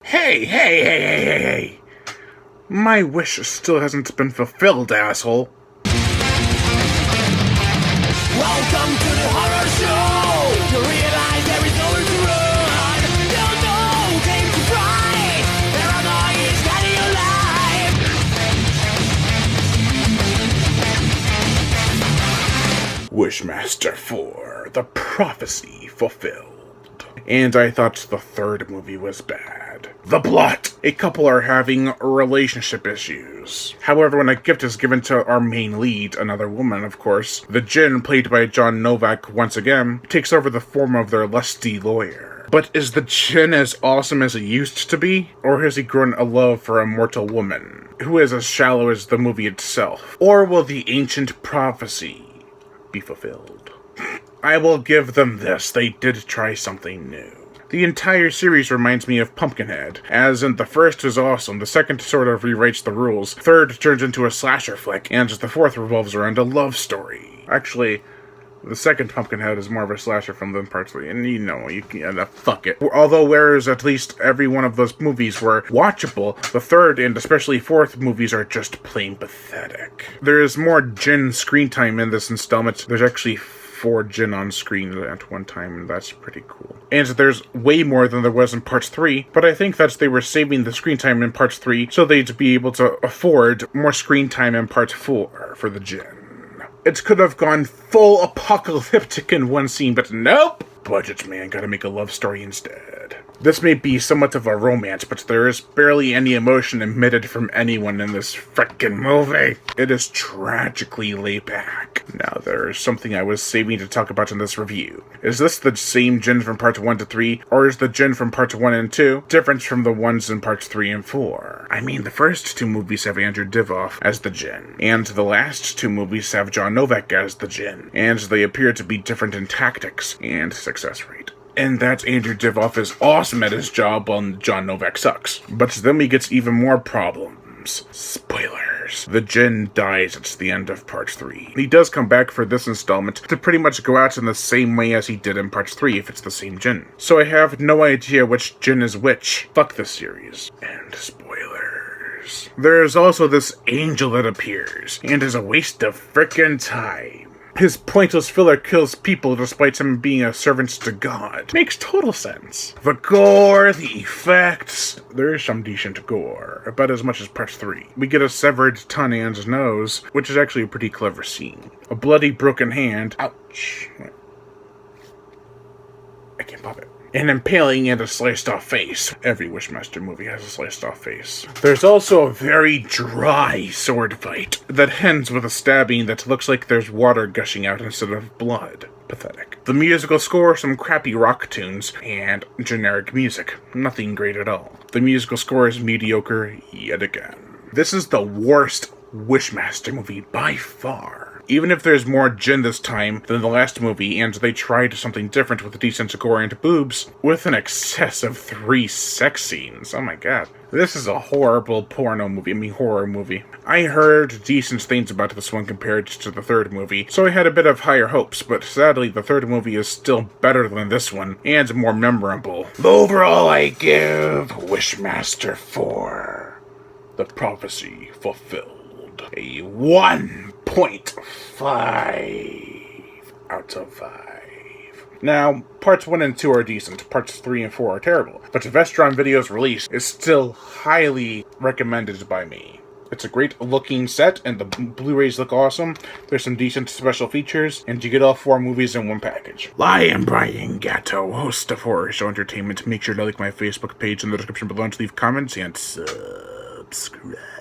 Hey! My wish still hasn't been fulfilled, asshole. Welcome to the horror show. You realize there is nowhere to run. No game to fight. Paranoia is getting you alive. Wishmaster 4, the prophecy fulfilled. And I thought the third movie was bad. The plot! A couple are having relationship issues. However, when a gift is given to our main lead, another woman, of course, the Djinn, played by John Novak once again, takes over the form of their lusty lawyer. But is the Djinn as awesome as he used to be? Or has he grown a love for a mortal woman, who is as shallow as the movie itself? Or will the ancient prophecy be fulfilled? I will give them this, they did try something new. The entire series reminds me of Pumpkinhead, as in the first is awesome, the second sort of rewrites the rules, third turns into a slasher flick, and the fourth revolves around a love story. Actually, the second Pumpkinhead is more of a slasher film than part 3, and you can, fuck it. Although whereas at least every one of those movies were watchable, the third and especially fourth movies are just plain pathetic. There is more Djinn screen time in this installment. There's actually 4 Djinn on screen at one time, and that's pretty cool. And there's way more than there was in Part 3, but I think that they were saving the screen time in Part 3 so they'd be able to afford more screen time in Part 4 for the Djinn. It could have gone full apocalyptic in one scene, but nope! Budget man, gotta make a love story instead. This may be somewhat of a romance, but there is barely any emotion emitted from anyone in this frickin' movie. It is tragically laid back. Now, there is something I was saving to talk about in this review. Is this the same Djinn from Part 1 to 3, or is the Djinn from Parts 1 and 2 different from the ones in Parts 3 and 4? I mean, the first 2 movies have Andrew Divoff as the Djinn, and the last 2 movies have John Novak as the Djinn, and they appear to be different in tactics and success rate. And that Andrew Divoff is awesome at his job while John Novak sucks. But then we get even more problems. Spoilers. The Djinn dies at the end of Part 3. He does come back for this installment to pretty much go out in the same way as he did in Part 3 if it's the same Djinn. So I have no idea which Djinn is which. Fuck this series. And spoilers. There is also this angel that appears, and is a waste of frickin' time. His pointless filler kills people despite him being a servant to God. Makes total sense. The gore, the effects. There is some decent gore, about as much as Part 3. We get a severed tongue and nose, which is actually a pretty clever scene. A bloody broken hand. Ouch. I can't pop it. An impaling and a sliced-off face. Every Wishmaster movie has a sliced-off face. There's also a very dry sword fight that ends with a stabbing that looks like there's water gushing out instead of blood. Pathetic. The musical score, some crappy rock tunes, and generic music. Nothing great at all. The musical score is mediocre yet again. This is the worst Wishmaster movie by far. Even if there's more Djinn this time than the last movie, and they tried something different with decent gore and boobs, with an excess of 3 sex scenes. Oh my god. This is a horrible horror movie. I heard decent things about this one compared to the third movie, so I had a bit of higher hopes, but sadly the third movie is still better than this one, and more memorable. Overall, I give Wishmaster 4, the prophecy fulfilled, a 1.5 out of 5. Now, parts 1 and 2 are decent, parts 3 and 4 are terrible, but Vestron Video's release is still highly recommended by me. It's a great looking set, and the Blu-rays look awesome, there's some decent special features, and you get all 4 movies in one package. I am Brian Gatto, host of Horror Show Entertainment. Make sure to like my Facebook page in the description below and to leave comments and subscribe.